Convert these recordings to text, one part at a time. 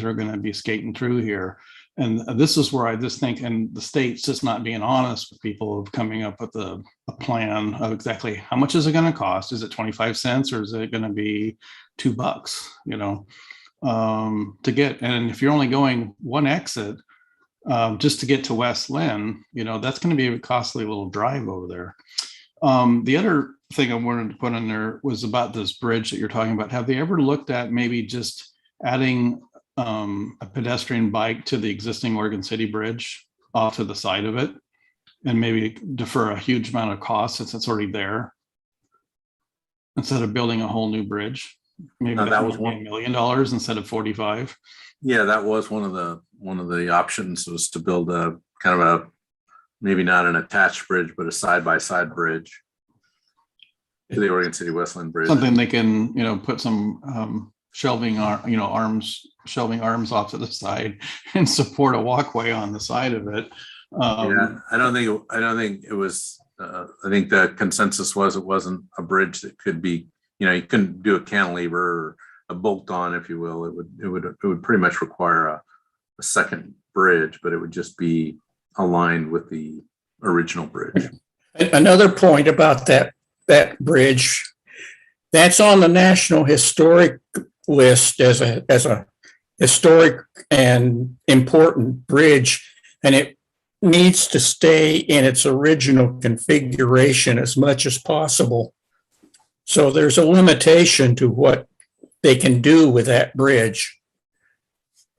are going to be skating through here. And this is where I just think, and the state's just not being honest with people of coming up with a plan of exactly how much is it going to cost? Is it 25 cents or is it going to be $2, to get? And if you're only going one exit, just to get to West Lynn, that's going to be a costly little drive over there. The other thing I wanted to put in there was about this bridge that you're talking about. Have they ever looked at maybe just adding a pedestrian bike to the existing Oregon City Bridge off to the side of it and maybe defer a huge amount of cost since it's already there instead of building a whole new bridge? Maybe that was $1 million instead of 45. Yeah, that was one of the options, was to build a kind of a, maybe not an attached bridge, but a side-by-side bridge to the Oregon City West Lynn Bridge. Something they can, put some shelving arms off to the side and support a walkway on the side of it. Yeah, I don't think it was. I think the consensus was it wasn't a bridge that could be. You couldn't do a cantilever or a bolt on, if you will. It would pretty much require a second bridge, but it would just be aligned with the original bridge. Another point about that bridge, that's on the National Historic List as a historic and important bridge, and it needs to stay in its original configuration as much as possible. So there's a limitation to what they can do with that bridge.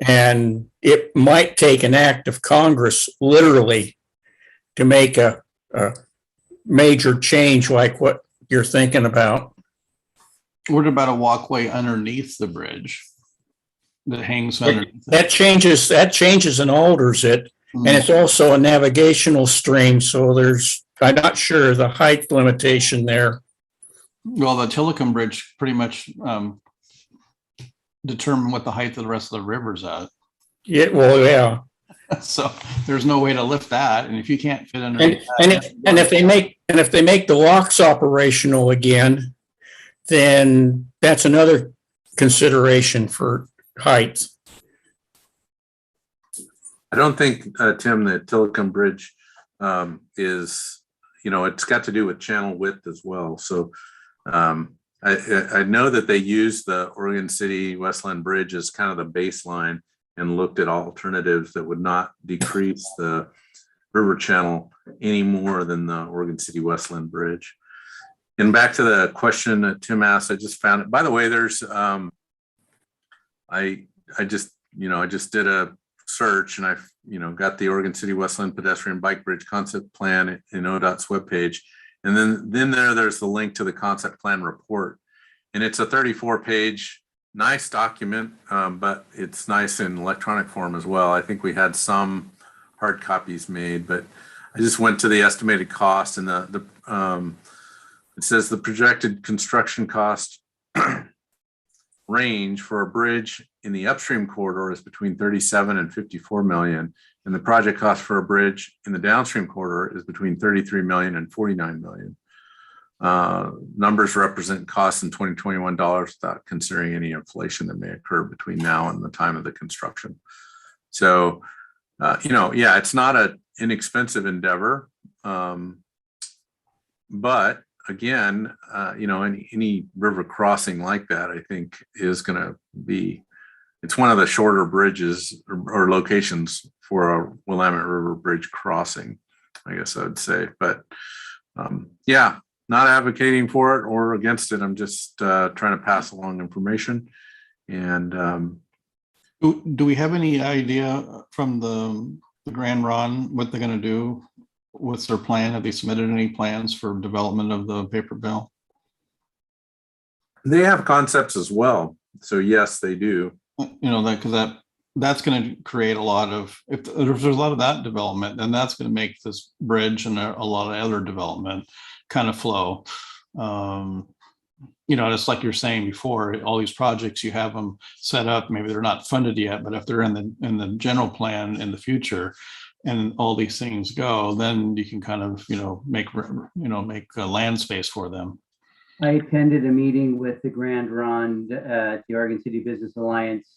And it might take an act of Congress literally to make a major change like what you're thinking about. What about a walkway underneath the bridge that hangs underneath? That changes and alters it. And it's also a navigational stream. So I'm not sure the height limitation there. Well, the Tillicum Bridge pretty much determine what the height of the rest of the river's at. Yeah, well, yeah. So there's no way to lift that, and if you can't fit under, and if they make the locks operational again, then that's another consideration for height. I don't think, Tim, that Tillicum Bridge is, it's got to do with channel width as well. So I know that they use the Oregon City West Lynn Bridge as kind of the baseline and looked at alternatives that would not decrease the river channel any more than the Oregon City West Lynn Bridge. And back to the question that Tim asked, I just found it. By the way, there's I just did a search and I got the Oregon City West Lynn pedestrian bike bridge concept plan in ODOT's webpage. And then there's the link to the concept plan report. And it's a 34-page, nice document, but it's nice in electronic form as well. I think we had some hard copies made, but I just went to the estimated cost, and it says the projected construction cost range for a bridge in the upstream corridor is between 37 and 54 million. And the project cost for a bridge in the downstream corridor is between 33 million and 49 million. Numbers represent costs in 2021 dollars without considering any inflation that may occur between now and the time of the construction. So, it's not an inexpensive endeavor. But again, any river crossing like that, I think is going to be, it's one of the shorter bridges or locations for a Willamette River bridge crossing, I guess I would say. But not advocating for it or against it. I'm just trying to pass along information. And do we have any idea from the Grand Ron what they're going to do? What's their plan? Have they submitted any plans for development of the paper mill? They have concepts as well. So yes, they do. That's going to create a lot of, if there's a lot of that development, then that's going to make this bridge and a lot of other development kind of flow. Just like you're saying before, all these projects, you have them set up, maybe they're not funded yet, but if they're in the general plan in the future and all these things go, then you can kind of, make land space for them. I attended a meeting with the Grand Ron at the Oregon City Business Alliance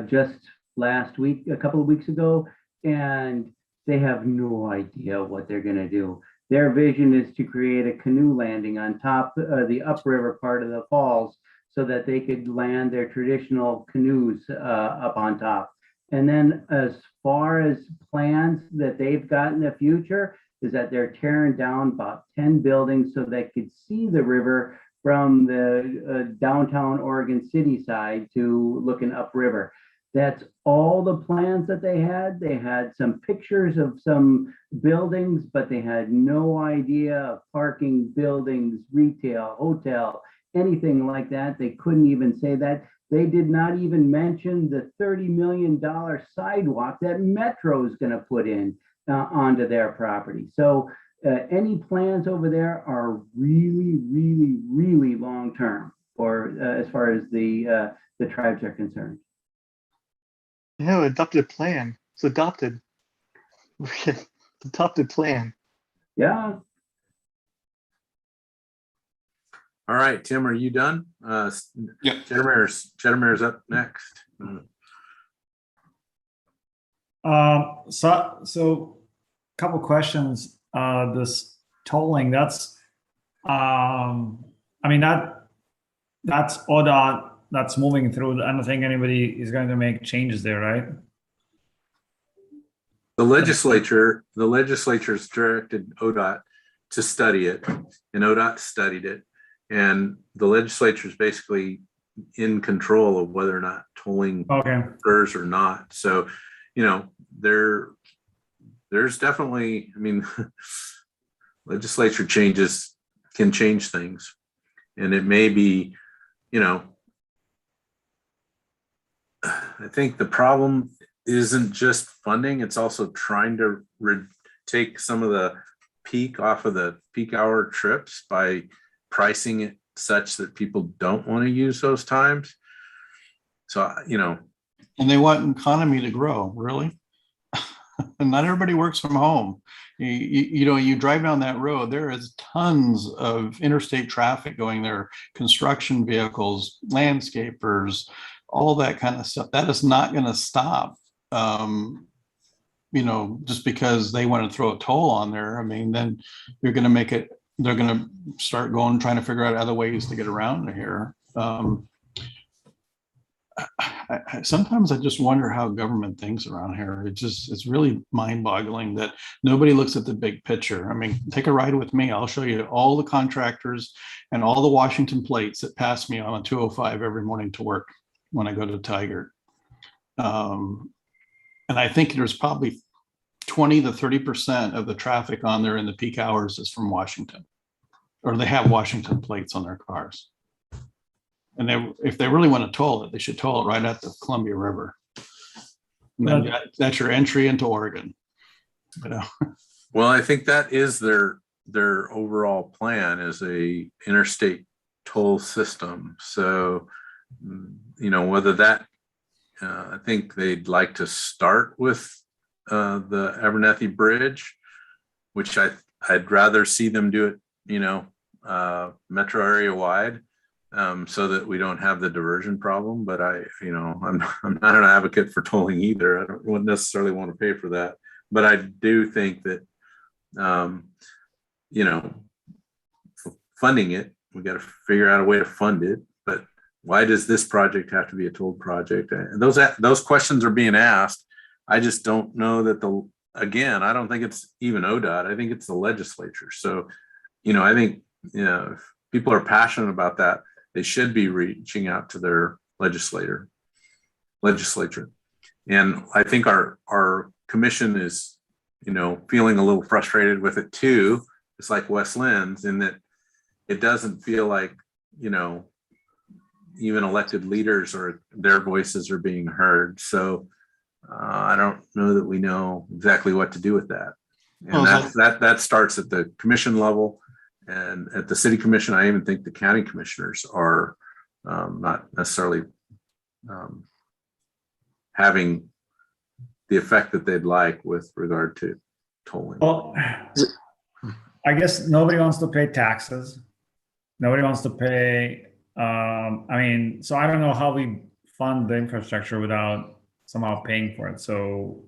just last week, a couple of weeks ago, and they have no idea what they're going to do. Their vision is to create a canoe landing on top the upriver part of the falls so that they could land their traditional canoes up on top. And then as far as plans that they've got in the future is that they're tearing down about 10 buildings so they could see the river from the downtown Oregon City side to looking upriver. That's all the plans that they had. They had some pictures of some buildings, but they had no idea of parking, buildings, retail, hotel, anything like that. They couldn't even say that. They did not even mention the $30 million sidewalk that Metro is going to put in onto their property. So any plans over there are really, really, really long term for as far as the tribes are concerned. No, adopted plan. It's adopted. Adopted plan. Yeah. All right, Tim, are you done? Yep. Jettermere's up next. So couple questions. This tolling, that's I mean that's ODOT that's moving through. I don't think anybody is going to make changes there, right? The legislature's directed ODOT to study it, and ODOT studied it. And the legislature is basically in control of whether or not tolling Okay. occurs or not. So, you know, there's definitely, I mean, legislature changes can change things. And it may be, you know, I think the problem isn't just funding, it's also trying to take some of the peak off of the peak hour trips by pricing it such that people don't want to use those times. So, you know. And they want economy to grow, really? And not everybody works from home. You know, you drive down that road, there is tons of interstate traffic going there, construction vehicles, landscapers, all that kind of stuff. That is not going to stop, you know, just because they want to throw a toll on there. I mean, then you're going to make it, they're going to start trying to figure out other ways to get around here. Sometimes I just wonder how government thinks around here. It's really mind boggling that nobody looks at the big picture. I mean, take a ride with me. I'll show you all the contractors and all the Washington plates that pass me on a 205 every morning to work when I go to Tigard. And I think there's probably 20 to 30% of the traffic on there in the peak hours is from Washington, or they have Washington plates on their cars. And if they really want to toll it, they should toll it right at the Columbia River. And then that's your entry into Oregon. You know? Well, I think that is their overall plan, is a interstate toll system. So, you know, whether that, I think they'd like to start with the Abernathy Bridge, which I'd rather see them do it, you know, metro area wide. So that we don't have the diversion problem. But I'm not an advocate for tolling either. I don't necessarily want to pay for that. But I do think that, you know, funding it, we got to figure out a way to fund it. But why does this project have to be a tolled project? And those questions are being asked. I just don't know that I don't think it's even ODOT. I think it's the legislature. So, you know, I think, you know, if people are passionate about that, they should be reaching out to their legislature. And I think our commission is, you know, feeling a little frustrated with it too. It's like West Lynn's, in that it doesn't feel like, you know, even elected leaders or their voices are being heard. So I don't know that we know exactly what to do with that. And that starts at the commission level. And at the city commission, I even think the county commissioners are not necessarily having the effect that they'd like with regard to tolling. Well, I guess nobody wants to pay taxes. Nobody wants to pay. I mean, so I don't know how we fund the infrastructure without somehow paying for it. So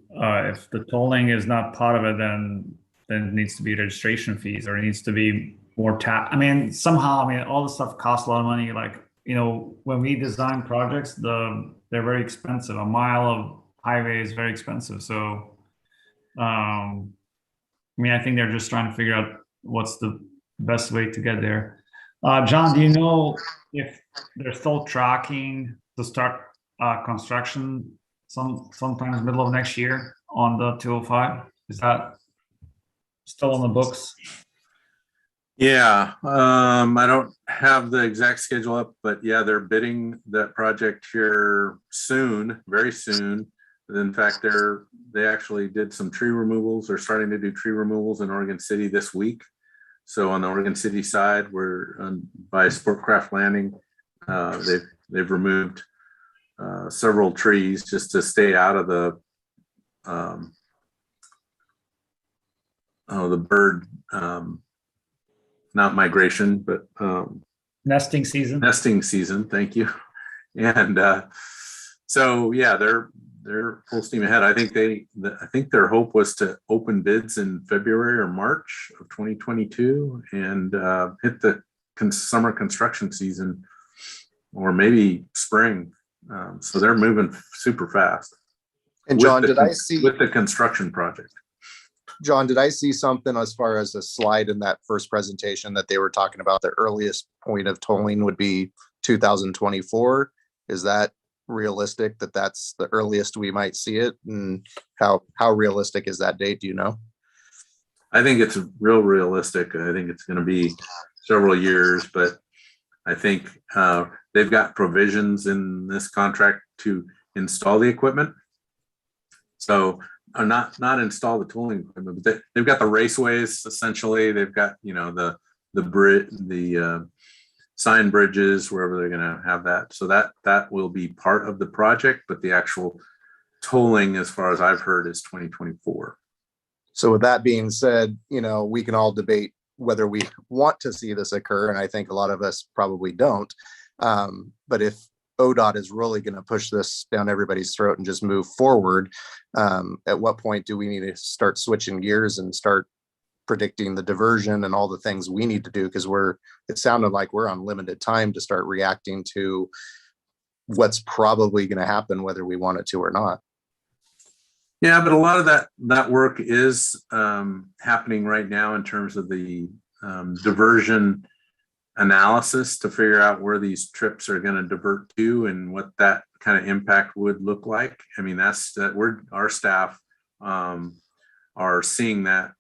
if the tolling is not part of it, then it needs to be registration fees, or it needs to be more I mean, somehow, I mean, all this stuff costs a lot of money. Like, you know, when we design projects, they're very expensive. A mile of highway is very expensive. So, I mean, I think they're just trying to figure out what's the best way to get there. John, do you know if they're still tracking to start construction sometimes middle of next year on the 205? Is that still on the books? Yeah, I don't have the exact schedule up, but yeah, they're bidding that project here soon, very soon. In fact, they actually did some tree removals. They're starting to do tree removals in Oregon City this week. So on the Oregon City side, we're by Sportcraft Landing. They've removed several trees just to stay out of the bird, not migration, but Nesting season? nesting season. Thank you. And so yeah, they're full steam ahead. I think their hope was to open bids in February or March of 2022 and hit the summer construction season, or maybe spring. So they're moving super fast. And with John, the did I see, with the construction project? John, did I see something as far as a slide in that first presentation that they were talking about the earliest point of tolling would be 2024? Is that realistic, that that's the earliest we might see it? And how realistic is that date? Do you know? I think it's real realistic. I think it's going to be several years, but I think they've got provisions in this contract to install the equipment. So not install the tooling equipment, but they've got the raceways. Essentially, they've got, you know, the sign bridges wherever they're going to have that. So that will be part of the project, but the actual tolling, as far as I've heard, is 2024. So with that being said, you know, we can all debate whether we want to see this occur, and I think a lot of us probably don't. But if ODOT is really going to push this down everybody's throat and just move forward, at what point do we need to start switching gears and start predicting the diversion and all the things we need to do? Because it sounded like we're on limited time to start reacting to what's probably going to happen, whether we want it to or not. Yeah, but a lot of that work is happening right now in terms of the diversion analysis to figure out where these trips are going to divert to and what that kind of impact would look like. I mean, our staff are seeing that,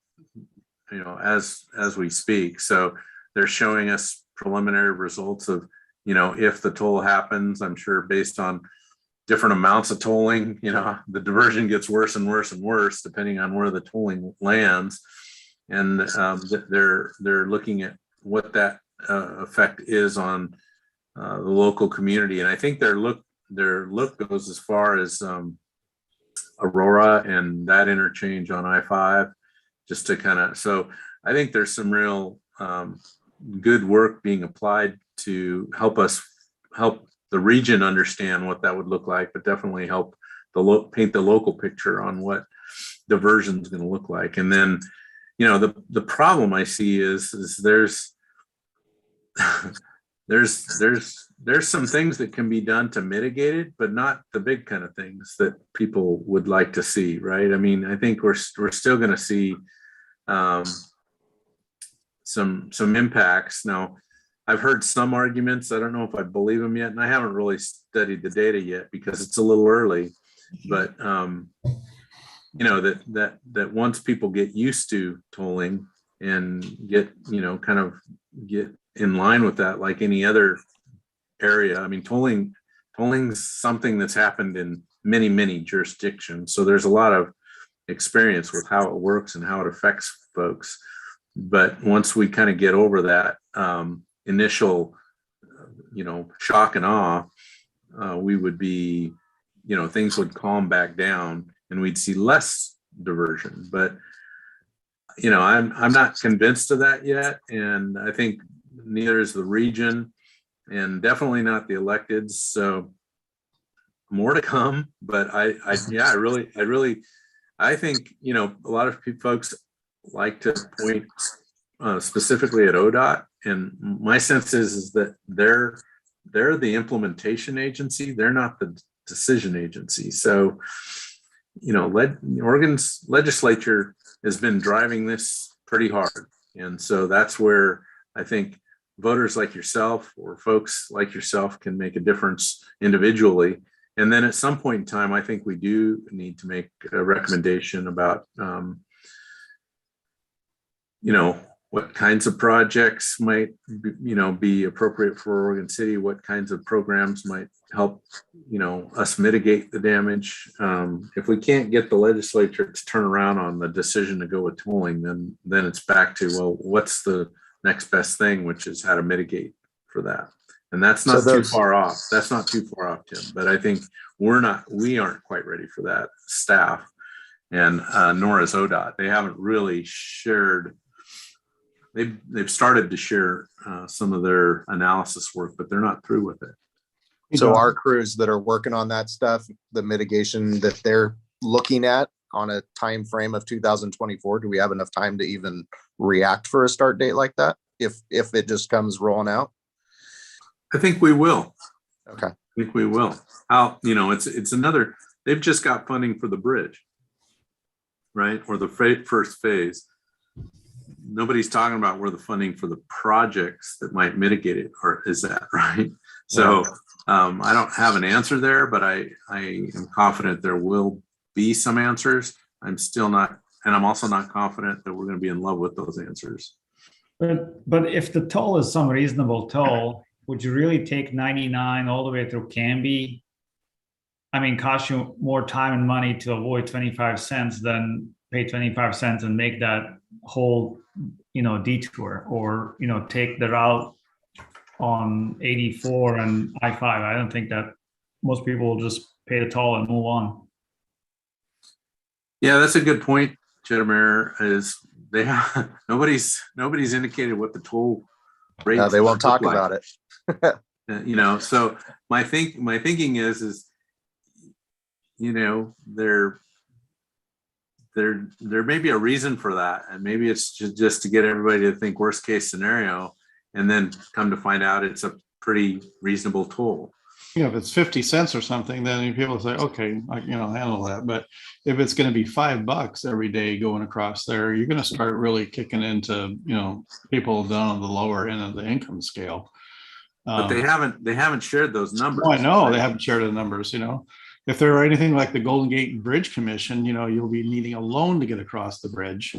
you know, as we speak. So they're showing us preliminary results of, you know, if the toll happens. I'm sure based on different amounts of tolling, you know, the diversion gets worse and worse and worse depending on where the tolling lands. And they're looking at what that effect is on the local community. And I think their look goes as far as Aurora and that interchange on I-5, just to kind of, so I think there's some real good work being applied to help the region understand what that would look like, but definitely help paint the local picture on what diversion is going to look like. And then, you know, the problem I see is there's some things that can be done to mitigate it, but not the big kind of things that people would like to see, right? I mean, I think we're still going to see some impacts. Now, I've heard some arguments. I don't know if I believe them yet, and I haven't really studied the data yet because it's a little early. But you know, that once people get used to tolling and get, you know, kind of get in line with that, like any other area. I mean, tolling's something that's happened in many, many jurisdictions. So there's a lot of experience with how it works and how it affects folks. But once we kind of get over that initial, you know, shock and awe, we would be, you know, things would calm back down and we'd see less diversion. But, you know, I'm not convinced of that yet. And I think neither is the region, and definitely not the electeds. So, more to come, but I think, you know, a lot of folks like to point specifically at ODOT, and my sense is that they're the implementation agency. They're not the decision agency. So, you know, Oregon's legislature has been driving this pretty hard. And so that's where I think voters like yourself or folks like yourself can make a difference individually. And then at some point in time, I think we do need to make a recommendation about, you know, what kinds of projects might, be appropriate for Oregon City, what kinds of programs might help, us mitigate the damage. If we can't get the legislature to turn around on the decision to go with tolling, then it's back to, well, what's the next best thing, which is how to mitigate for that. And that's not too far off. That's not too far off, Tim. But I think we aren't quite ready for that, staff, and nor is ODOT. They haven't really shared. They've started to share some of their analysis work, but they're not through with it. So our crews that are working on that stuff, the mitigation that they're looking at on a time frame of 2024, do we have enough time to even react for a start date like that? If it just comes rolling out? I think we will. Okay. I think we will. It's another, they've just got funding for the bridge, right? Or the first phase. Nobody's talking about where the funding for the projects that might mitigate it or is that, right? So I don't have an answer there, but I am confident there will be some answers. I'm still not, and I'm also not confident that we're going to be in love with those answers. But if the toll is some reasonable toll, would you really take 99 all the way through Canby? I mean, cost you more time and money to avoid 25 cents than pay 25 cents and make that whole, detour, or, take the route on 84 and I-5. I don't think that most people will just pay the toll and move on. Yeah, that's a good point, Jedemir, is they have, nobody's indicated what the toll rate. No, they won't talk about it. So my thinking is there may be a reason for that, and maybe it's just to get everybody to think worst case scenario, and then come to find out it's a pretty reasonable toll. If it's 50 cents or something, then people say, okay, I handle that. But if it's going to be $5 every day going across there, you're going to start really kicking into, people down on the lower end of the income scale. But they haven't shared those numbers. Oh, I know they haven't shared the numbers. If there are anything like the Golden Gate Bridge Commission, you'll be needing a loan to get across the bridge.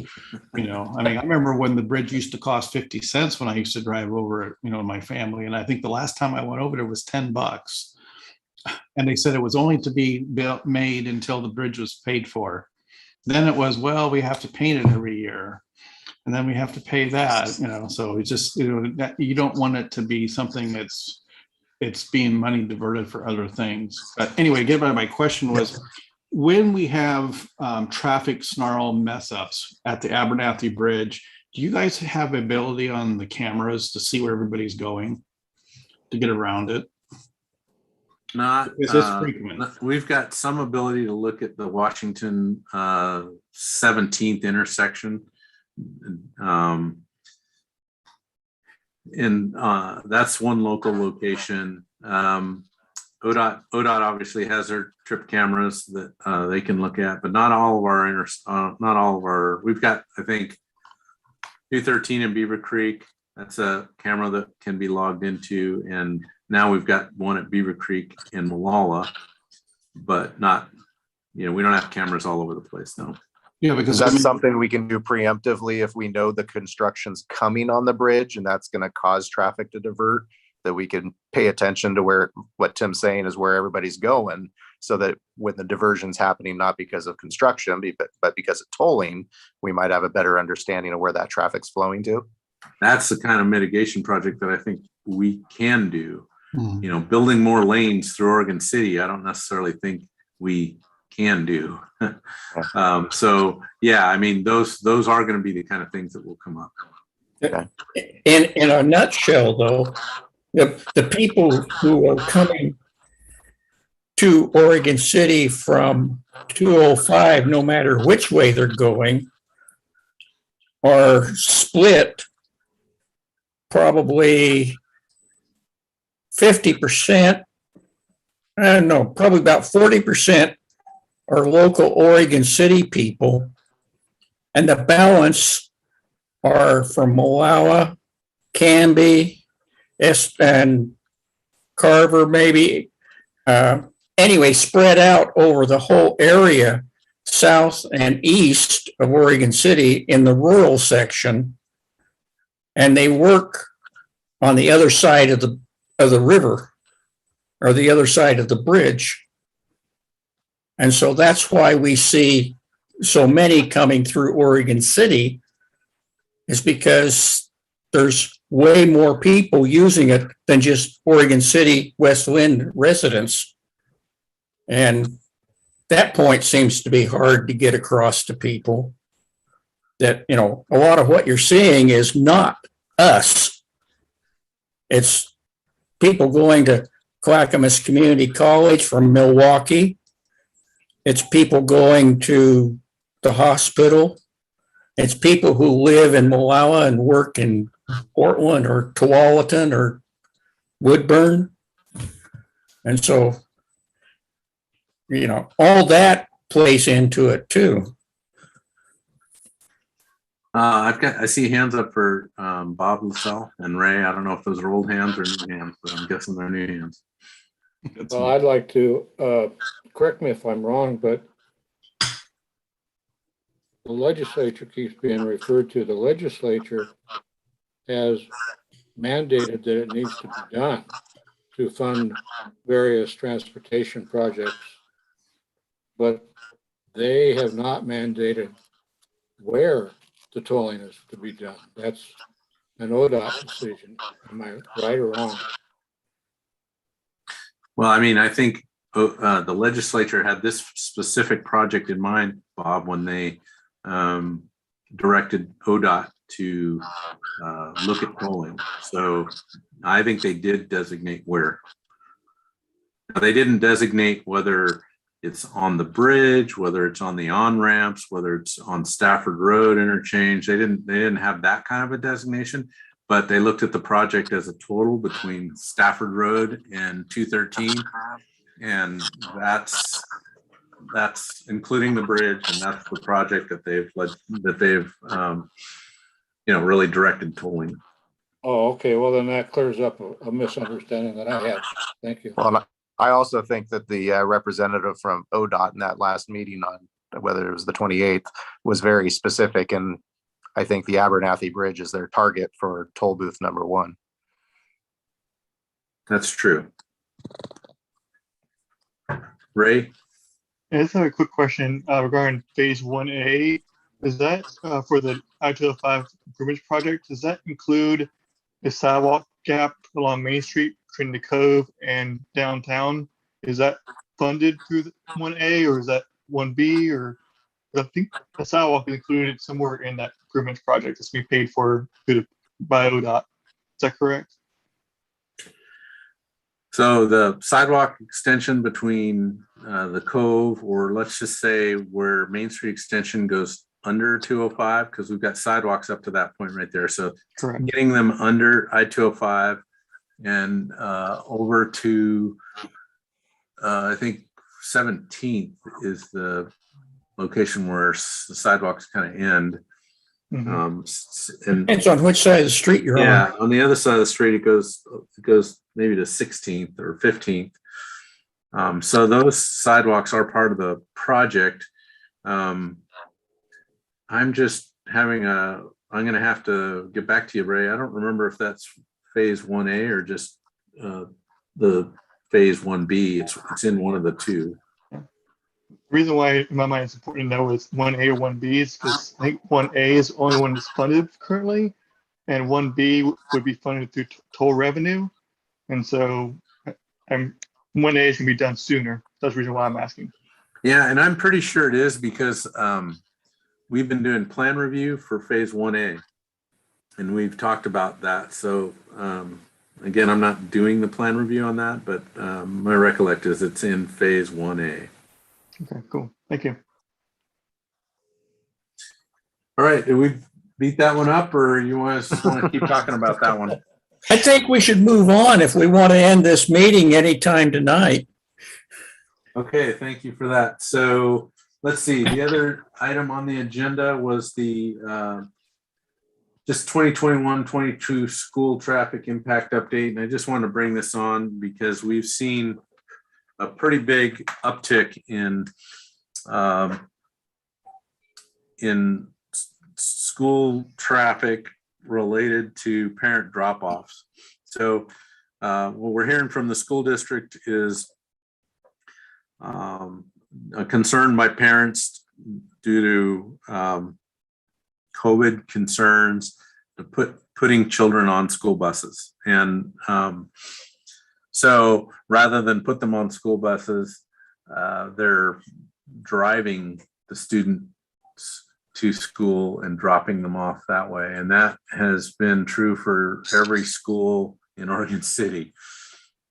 I remember when the bridge used to cost 50 cents when I used to drive over it, my family. And I think the last time I went over there was $10. And they said it was only to be made until the bridge was paid for. Then it was, well, we have to paint it every year. And then we have to pay that, so it's just, you don't want it to be something it's being money diverted for other things. But anyway, get back to my question was, when we have traffic snarl mess ups at the Abernathy Bridge, do you guys have ability on the cameras to see where everybody's going to get around it? Not, Is this frequent? We've got some ability to look at the Washington 17th intersection. And that's one local location. ODOT obviously has their trip cameras that they can look at, but not all of our, we've got, I think, 213 in Beaver Creek. That's a camera that can be logged into. And now we've got one at Beaver Creek in Molalla, but not, we don't have cameras all over the place now. Yeah, because that's something we can do preemptively if we know the construction's coming on the bridge and that's going to cause traffic to divert, that we can pay attention to what Tim's saying is where everybody's going, so that when the diversion's happening, not because of construction, but because of tolling, we might have a better understanding of where that traffic's flowing to. That's the kind of mitigation project that I think we can do. Building more lanes through Oregon City, I don't necessarily think we can do. So yeah, those are going to be the kind of things that will come up. Okay. In a nutshell, though, the people who are coming to Oregon City from 205, no matter which way they're going, are split probably 50%. I don't know, probably about 40% are local Oregon City people. And the balance are from Molalla, Canby, and Carver, maybe. Anyway, spread out over the whole area, south and east of Oregon City in the rural section. And they work on the other side of the river, or the other side of the bridge. And so that's why we see so many coming through Oregon City, is because there's way more people using it than just Oregon City, West Linn residents. And that point seems to be hard to get across to people, that, you know, a lot of what you're seeing is not us. It's people going to Clackamas Community College from Milwaukee. It's people going to the hospital. It's people who live in Molalla and work in Portland or Tualatin or Woodburn. And so, you know, all that plays into it too. I see hands up for Bob Lassell and Ray. I don't know if those are old hands or new hands, but I'm guessing they're new hands. Well, I'd like to, correct me if I'm wrong, but the legislature keeps being referred to. The legislature has mandated that it needs to be done to fund various transportation projects, but they have not mandated where the tolling is to be done. That's an ODOT decision. Am I right or wrong? Well, I mean, I think the legislature had this specific project in mind, Bob, when they directed ODOT to look at tolling. So I think they did designate where. Now, they didn't designate whether it's on the bridge, whether it's on the on-ramps, whether it's on Stafford Road interchange. They didn't have that kind of a designation, but they looked at the project as a total between Stafford Road and 213. And that's including the bridge, and that's the project that they've really directed tolling. Oh, okay. Well, then that clears up a misunderstanding that I had. Thank you. Well, and I also think that the representative from ODOT in that last meeting on whether it was the 28th was very specific. And I think the Abernathy Bridge is their target for toll booth number 1. That's true. Ray? I just have a quick question regarding phase 1A. Is that for the I-205 improvements project? Does that include a sidewalk gap along Main Street between the Cove and downtown? Is that funded through 1A or is that 1B? Or I think the sidewalk is included somewhere in that improvements project that's being paid for by ODOT. Is that correct? So the sidewalk extension between the Cove, or let's just say where Main Street Extension goes under 205, because we've got sidewalks up to that point right there. So Correct. getting them under I-205 and over to, I think 17th is the location where the sidewalks kind of end. Mhm. And Depends on which side of the street you're yeah, on. on the other side of the street, it goes maybe to 16th or 15th. So those sidewalks are part of the project. I'm just having I'm going to have to get back to you, Ray. I don't remember if that's phase 1A or just the phase 1B. It's in one of the two. The reason why in my mind it's important to know is 1A or 1B is because I think 1A is the only one that's funded currently, and 1B would be funded through toll revenue. And so 1A is going to be done sooner. That's the reason why I'm asking. Yeah, and I'm pretty sure it is because we've been doing plan review for phase 1A, and we've talked about that. So Again, I'm not doing the plan review on that, but my recollect is it's in phase 1A. Okay, cool. Thank you. All right, did we beat that one up, or you want to keep talking about that one? I think we should move on if we want to end this meeting anytime tonight. Okay, thank you for that. So let's see, the other item on the agenda was the just 2021-22 school traffic impact update. And I just want to bring this on because we've seen a pretty big uptick in school traffic related to parent drop-offs. So what we're hearing from the school district is a concern by parents due to COVID concerns to putting children on school buses. And so rather than put them on school buses, they're driving the students to school and dropping them off that way. And that has been true for every school in Oregon City.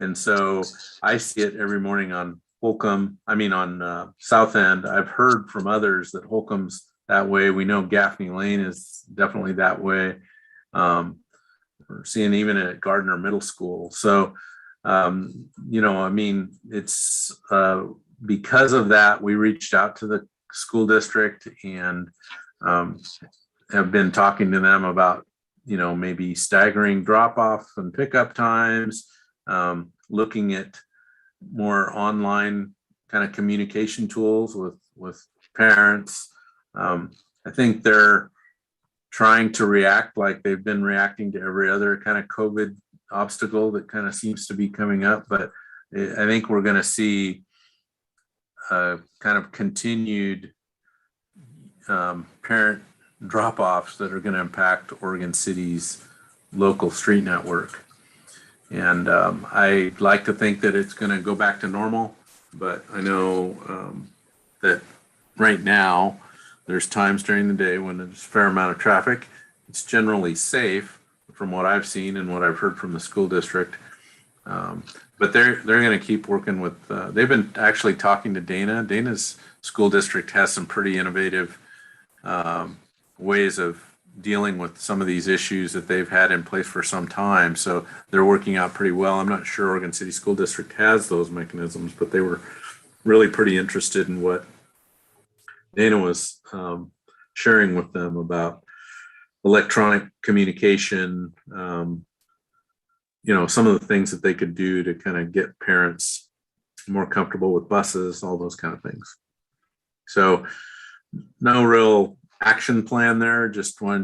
And so I see it every morning on Holcomb, on South End. I've heard from others that Holcomb's that way. We know Gaffney Lane is definitely that way. We're seeing even at Gardner Middle School. So, it's because of that, we reached out to the school district and have been talking to them about, maybe staggering drop-off and pickup times, looking at more online kind of communication tools with parents. I think they're trying to react like they've been reacting to every other kind of COVID obstacle that kind of seems to be coming up. But I think we're going to see kind of continued parent drop-offs that are going to impact Oregon City's local street network. And I like to think that it's going to go back to normal, but I know that right now there's times during the day when there's a fair amount of traffic. It's generally safe from what I've seen and what I've heard from the school district. But they're going to keep working with, they've been actually talking to Dana. Dana's school district has some pretty innovative ways of dealing with some of these issues that they've had in place for some time. So they're working out pretty well. I'm not sure Oregon City School District has those mechanisms, but they were really pretty interested in what Dana was sharing with them about electronic communication, some of the things that they could do to kind of get parents more comfortable with buses, all those kind of things. So no real action plan there, just wanted